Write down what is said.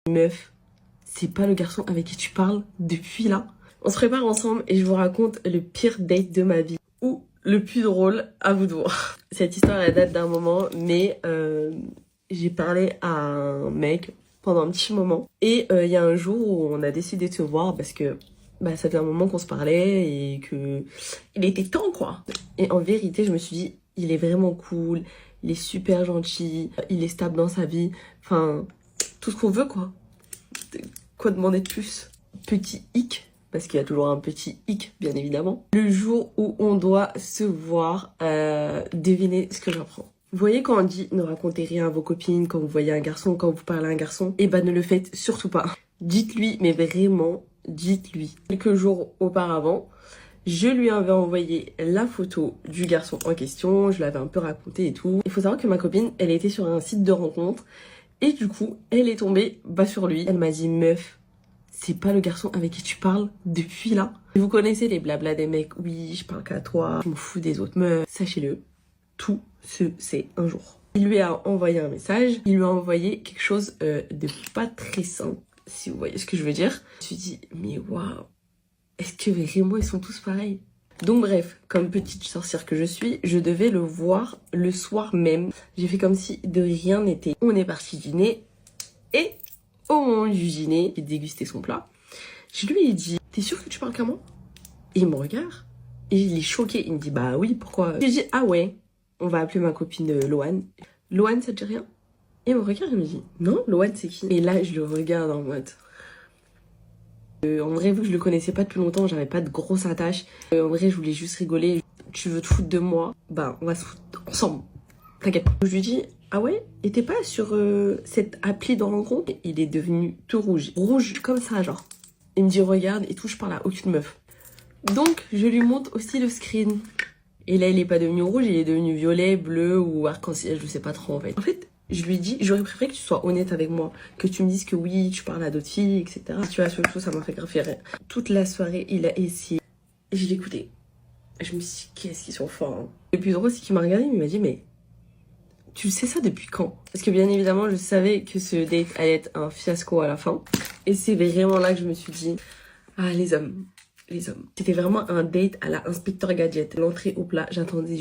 Meuf, c'est pas le garçon avec qui tu parles depuis là. On se prépare ensemble et je vous raconte le pire date de ma vie. Ou le plus drôle, à vous de voir. Cette histoire, elle date d'un moment, mais j'ai parlé à un mec pendant un petit moment. Et il y a un jour où on a décidé de se voir parce que ça faisait un moment qu'on se parlait et que il était temps, quoi. Et en vérité, je me suis dit, il est vraiment cool, il est super gentil, il est stable dans sa vie. Enfin, tout ce qu'on veut, quoi. Quoi demander de plus? Petit hic, parce qu'il y a toujours un petit hic, bien évidemment. Le jour où on doit se voir, devinez ce que j'apprends. Vous voyez quand on dit ne racontez rien à vos copines quand vous voyez un garçon, quand vous parlez à un garçon, et ne le faites surtout pas. Dites-lui, mais vraiment, dites-lui. Quelques jours auparavant, je lui avais envoyé la photo du garçon en question, je l'avais un peu raconté et tout. Il faut savoir que ma copine, elle était sur un site de rencontre, et du coup, elle est tombée sur lui. Elle m'a dit, meuf, c'est pas le garçon avec qui tu parles depuis là. Vous connaissez les blablas des mecs, oui, je parle qu'à toi, je m'en fous des autres meufs. Sachez-le, tout se sait un jour. Il lui a envoyé un message, il lui a envoyé quelque chose de pas très simple, si vous voyez ce que je veux dire. Je me suis dit, mais waouh, est-ce que vraiment ils sont tous pareils? Donc bref, comme petite sorcière que je suis, je devais le voir le soir même. J'ai fait comme si de rien n'était. On est parti dîner et au moment du dîner, j'ai dégusté son plat. Je lui ai dit, t'es sûr que tu parles qu'à moi? Et il me regarde et il est choqué. Il me dit, bah oui, pourquoi? Je lui dis, ah ouais, on va appeler ma copine Loane. Loane, ça te dit rien? Et il me regarde et il me dit, non, Loane c'est qui? Et là, je le regarde en mode... en vrai, vu que je le connaissais pas depuis longtemps, j'avais pas de grosse attache. En vrai, je voulais juste rigoler. Tu veux te foutre de moi? Bah, on va se foutre ensemble. T'inquiète. Je lui dis, ah ouais? Et t'es pas sur cette appli de rencontre? Et il est devenu tout rouge. Rouge comme ça, genre. Il me dit, regarde et tout, je parle à aucune meuf. Donc, je lui montre aussi le screen. Et là, il est pas devenu rouge, il est devenu violet, bleu ou arc-en-ciel, je sais pas trop en fait. En fait, je lui dis, j'aurais préféré que tu sois honnête avec moi, que tu me dises que oui, tu parles à d'autres filles, etc. Tu vois, chose, ça m'a fait grave rire. Toute la soirée, il a essayé. Et je l'écoutais. Je me suis dit, qu'est-ce qu'ils sont forts. Hein. Le plus drôle, c'est qu'il m'a regardé, il m'a dit, mais tu sais ça depuis quand? Parce que bien évidemment, je savais que ce date allait être un fiasco à la fin. Et c'est vraiment là que je me suis dit, ah, les hommes. C'était vraiment un date à la Inspecteur Gadget. L'entrée au plat, j'attendais